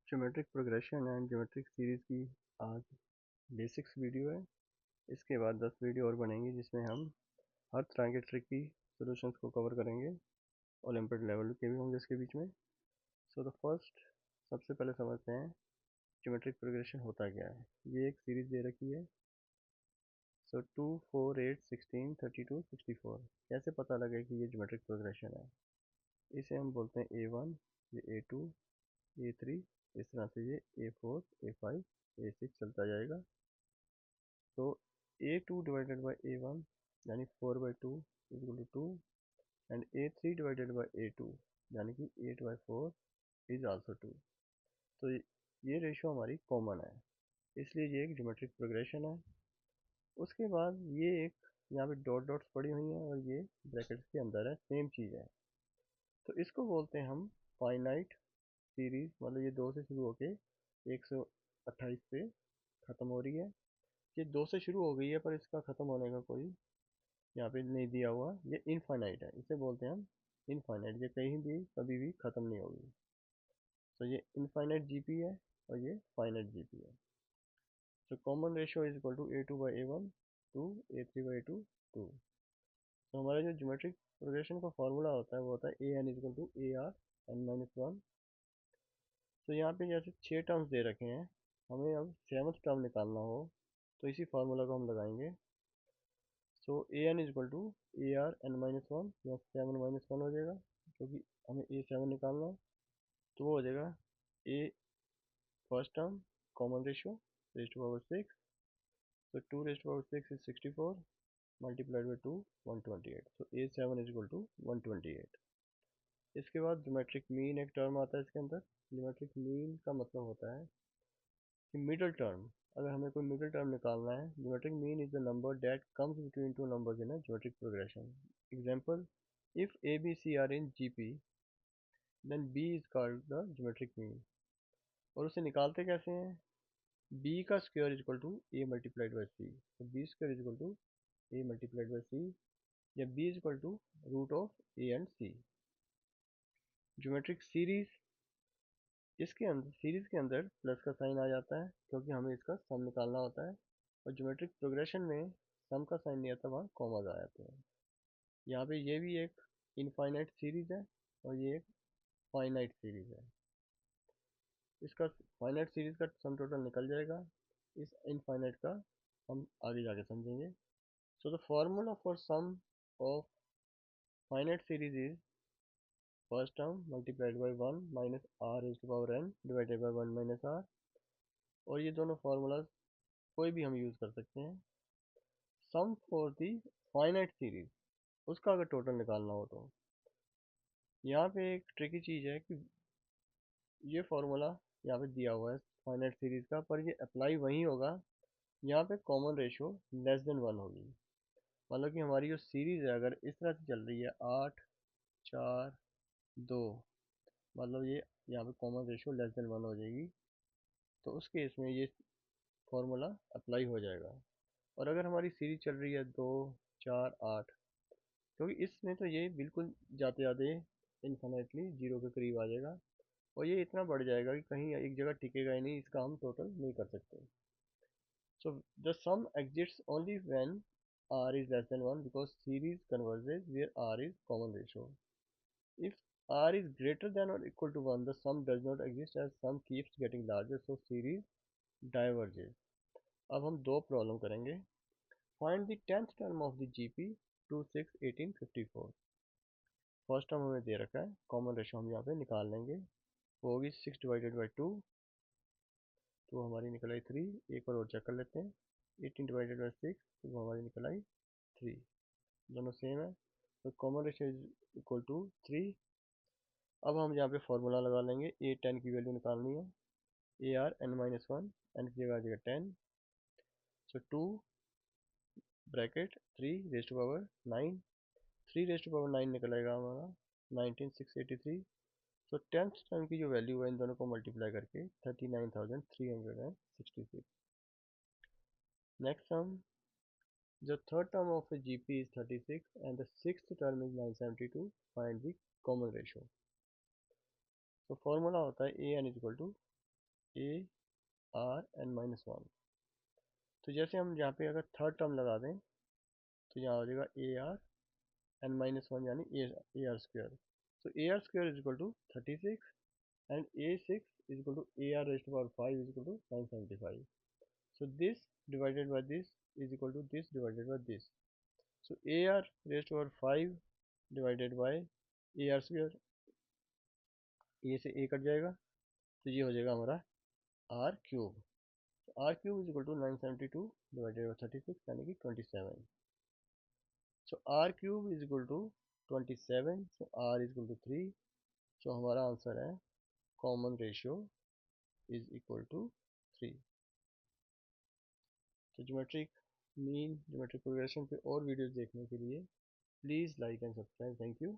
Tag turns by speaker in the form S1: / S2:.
S1: Geometric progression and geometric series की आज basics video है। इसके बाद 10 वीडियो और बनेंगी जिसमें हम हर तरह के ट्रिकी सॉल्यूशंस को कवर करेंगे। ओलंपियाड लेवल के भी होंगे इसके बीच में। सो द फर्स्ट, सबसे पहले समझते हैं ज्योमेट्रिक प्रोग्रेशन होता क्या है। ये एक सीरीज़ दे रखी है। सो 2, 4, 8, 16, 32, 64। कैसे पता लगे कि ये ज्योमेट्रिक प्रोग्रेशन है? इसे हम बोलते हैं A1, ये A2, A3, इस तरह से ये A4, A5, A6 चलता जाएगा। तो A2 डिवाइडेड बाई A1 यानी 4/2 equal to 2, and A3 divided by A2 यानी कि 8/4 इज आल्सो 2। तो ये रेशो हमारी कॉमन है, इसलिए ये एक ज्योमेट्रिक प्रोग्रेशन है। उसके बाद ये एक यहाँ पे डॉट डॉट्स पड़ी हुई हैं और ये ब्रैकेट्स के अंदर है, सेम चीज़ है। तो इसको बोलते हैं हम फाइनाइट सीरीज, मतलब ये 2 से शुरू होके 128 पे ख़त्म हो रही है। ये 2 से शुरू हो गई है पर इसका ख़त्म होने का कोई यहाँ पे नहीं दिया हुआ। ये इनफाइनाइट है, इसे बोलते हैं हम इनफाइनाइट। ये कहीं भी कभी भी ख़त्म नहीं होगी। तो ये इनफाइनाइट जीपी है और ये फाइनाइट जीपी है। तो common ratio is equal to A2/A1 to A3/2 2। तो हमारा जो ज्योमेट्रिक प्रोग्रेशन का फॉर्मूला होता है वो होता है AN is equal to AR(n-1). तो यहाँ पे जैसे 6 टर्म्स दे रखे हैं, हमें अब 7th टर्म निकालना हो तो इसी फार्मूला को हम लगाएंगे। So AN is equal to AR(n-1) या 7-1 हो जाएगा, क्योंकि हमें A7 निकालना है। तो वो हो जाएगा A first term common ratio raise to power 6। तो 2 raise to power 6 is 64 multiplied by 2 128। तो A7 इज इक्वल टू 128। इसके बाद ज्योमेट्रिक मीन एक टर्म आता है इसके अंदर। ज्योमेट्रिक मीन का मतलब होता है कि मिडिल टर्म। अगर हमें कोई मिडिल टर्म निकालना है, geometric mean is the number that comes between two numbers in a geometric progression. Example, if A B C are in GP then B is called the geometric mean। और उसे निकालते कैसे हैं? B का square is equal to A multiplied by C। तो B square is equal to A multiplied by C, या B is equal to root of A and C। Geometric series, इसके अंदर सीरीज के अंदर प्लस का sign आ जाता है क्योंकि हमें इसका सम निकालना होता है। और ज्योमेट्रिक प्रोग्रेशन में सम का साइन नहीं आता, वहाँ कॉमाज आ जाते हैं। यहाँ पे ये भी एक इनफाइनाइट सीरीज है और ये एक फाइनाइट सीरीज है। इसका फाइनाइट सीरीज का सम टोटल निकल जाएगा, इस इनफाइनाइट का हम आगे जाके समझेंगे। So the formula for sum of finite series is first term multiplied by 1 minus r raise to power n divided by 1 minus r। और ये दोनों फार्मूलाज कोई भी हम यूज़ कर सकते हैं। सम फॉर दी फाइनाइट सीरीज, उसका अगर टोटल निकालना हो तो यहाँ पे एक ट्रिकी चीज़ है कि ये फार्मूला यहाँ पे दिया हुआ है फाइनाइट सीरीज का, पर ये अप्लाई वहीं होगा यहाँ पे कॉमन रेशियो लेस देन 1 होगी। मतलब कि हमारी जो सीरीज है अगर इस तरह से चल रही है 8, 4, 2, मतलब ये यहाँ पे कॉमन रेशियो लेस देन 1 हो जाएगी। तो उस केस में ये फार्मूला अप्लाई हो जाएगा। और अगर हमारी सीरीज चल रही है 2, 4, 8, क्योंकि इसमें तो ये बिल्कुल जाते जाते इन्फिनेटली जीरो के करीब आ जाएगा और ये इतना बढ़ जाएगा कि कहीं एक जगह टिकेगा ही नहीं, इसका हम टोटल नहीं कर सकते। So the sum exists only when r is less than 1 because series converges where r is common ratio. If r is greater than or equal to 1, the sum does not exist as sum keeps getting larger, so series diverges. अब हम दो problem करेंगे। Find the 10th term of the GP 2, 6, 18, 54। First term हमें दे रखा है, common ratio हम यहाँ पे निकाल लेंगे। वो होगी 6 डिवाइडेड बाई 2, तो हमारी निकल आई 3। एक और चेक कर लेते हैं, 18 डिवाइडेड बाई 6, तो वो हमारी निकल आई 3। दोनों सेम है, तो common ratio is equal to 3। अब हम यहाँ पे फॉर्मूला लगा लेंगे। A10 की वैल्यू निकालनी है, AR(n-1), n की जगह आ जाएगा 10। So 2 bracket 3 raise to power 9, 3 raise to power 9 निकल आएगा हमारा 19683। सो 10th टर्म की जो वैल्यू है इन दोनों को मल्टीप्लाई करके 39,366। Next sum, the third term of a GP is 36 and the sixth term is 972. Find the common ratio. तो फॉर्मूला होता है AN is equal to a r n minus one. तो जैसे हम यहाँ पे अगर थर्ड टर्म लगा दें तो यहाँ हो जाएगा a r n minus one यानी a r square. So a r square is equal to 36 and a6 is equal to ar raised to power 5 is equal to 975. So this divided by this is equal to this divided by this. So ar raised to power 5 divided by ar square, a से a cut जाएगा तो ये हो जाएगा हमारा r cube. r cube is equal to 972 divided by 36 यानी कि 27। So r cube is equal to 27, so r is equal to 3। So हमारा आंसर है common ratio is equal to 3। तो ज्योमेट्रिक मीन, ज्योमेट्रिक प्रोग्रेशन पे और videos देखने के लिए please like and subscribe. Thank you.